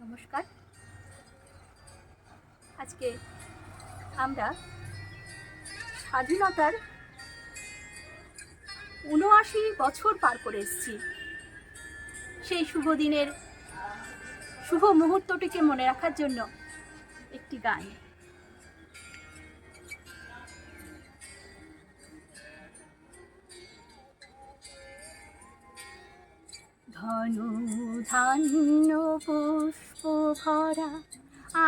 নমস্কার। আজকে আমরা স্বাধীনতার ৭৯ বছর পার করে এসেছি। সেই শুভ দিনের শুভ মুহূর্তটিকে মনে রাখার জন্য একটি গান। ধনু ধান্য পুষ্প ভরা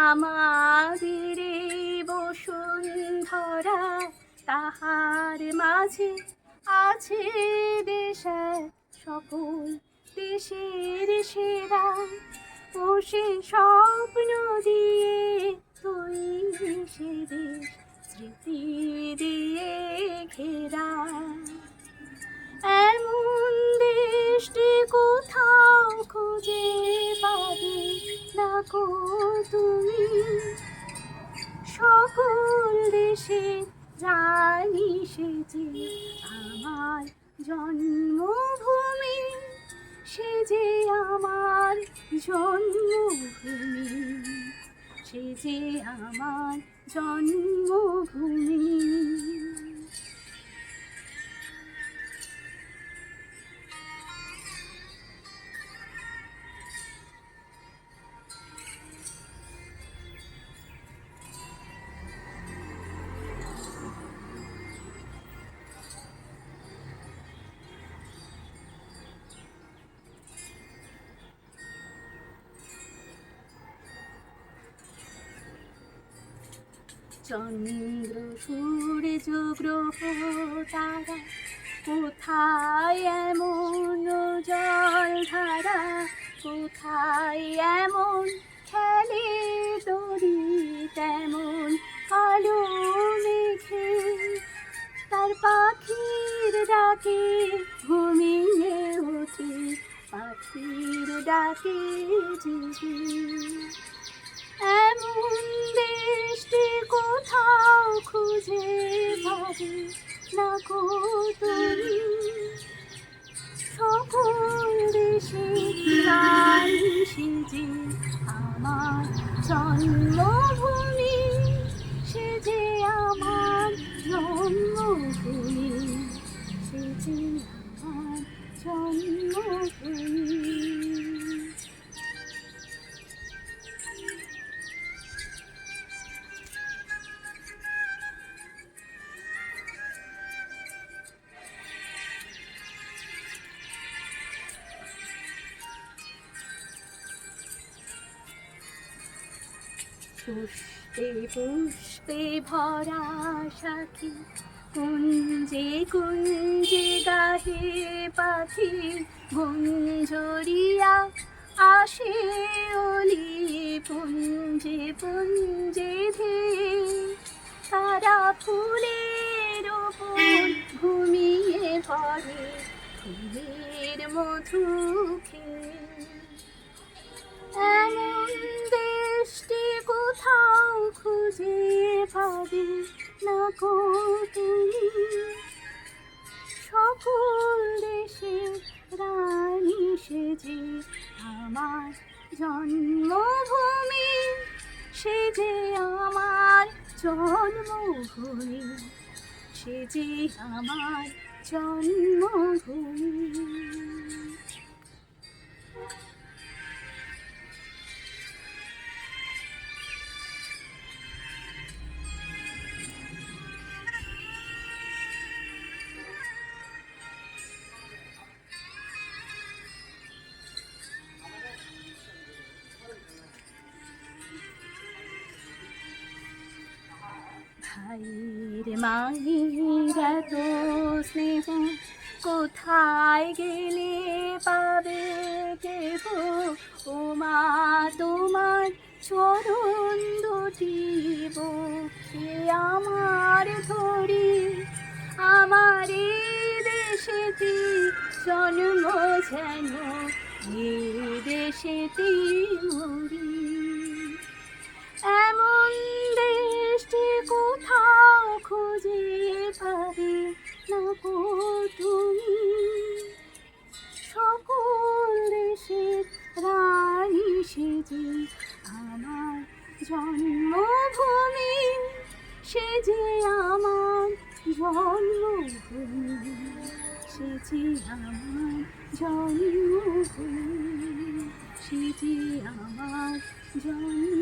আমাদের বসুন্ধরা, তাহার মাঝে আছে দেশের সকল দেশের সেরা। ও সে স্বপ্ন দিয়ে তৈরি সে দেশ স্মৃতি দিয়ে ঘেরা। এমন দেশটি কোথাও খুঁজে পাবে না কো তুমি, সকল দেশে রানী সে যে আমার জন্মভূমি, সে যে আমার জন্মভূমি, সে যে আমার জন্মভূমি। চন্দ্র সূর্য গ্রহ তারা কোথায় এমন জল ধারা, কোথায় এমন খেলে দড়ি তেমন আলো মেঘে। তার পাখির ডাকে ঘুমিয়ে ওঠে, পাখির ডাকে জেগে। এমন দেশটি কোথাও খুঁজে পাবে না কো তুমি, সকল দেশে রানী সে যে আমার জন্মভূমি, সে যে আমার জন্মভূমি, সে যে আমার জন্মভূমি। পুষ্পে পুষ্পে ভরা সাথী, কুঞ্জে কুঞ্জে গাহে পাখি। গুঞ্জরিয়া আসে অলি পুঞ্জে পুঞ্জে ধে, তারা ফুলের ওপর ঘুমিয়ে পড়ে ফুলের মধু খেয়ে। এমন দেশটি কোথাও খুঁজে পাবে না কো তুমি, সকল দেশে রানী সে যে আমার জন্মভূমি, সে যে আমার জন্মভূমি, সে যে আমার জন্মভূমি। ভাইয়ের মায়ের এত স্নেহ কোথায় গেলে পাবে কেহ, ও মা তোমার চরণ দুটি বক্ষে আমার ধরি। আমার এই দেশেতে জন্ম যেন এই দেশেতে মরি। এমন দেশটি কোথাও খুঁজে পাবে না কো তুমি, সকল দেশের রানী সে যে জন্মভূমি, সে যে আমার জন্মভূমি, সে যে আমার জন্মভূমি, সে যে আমার জন্ম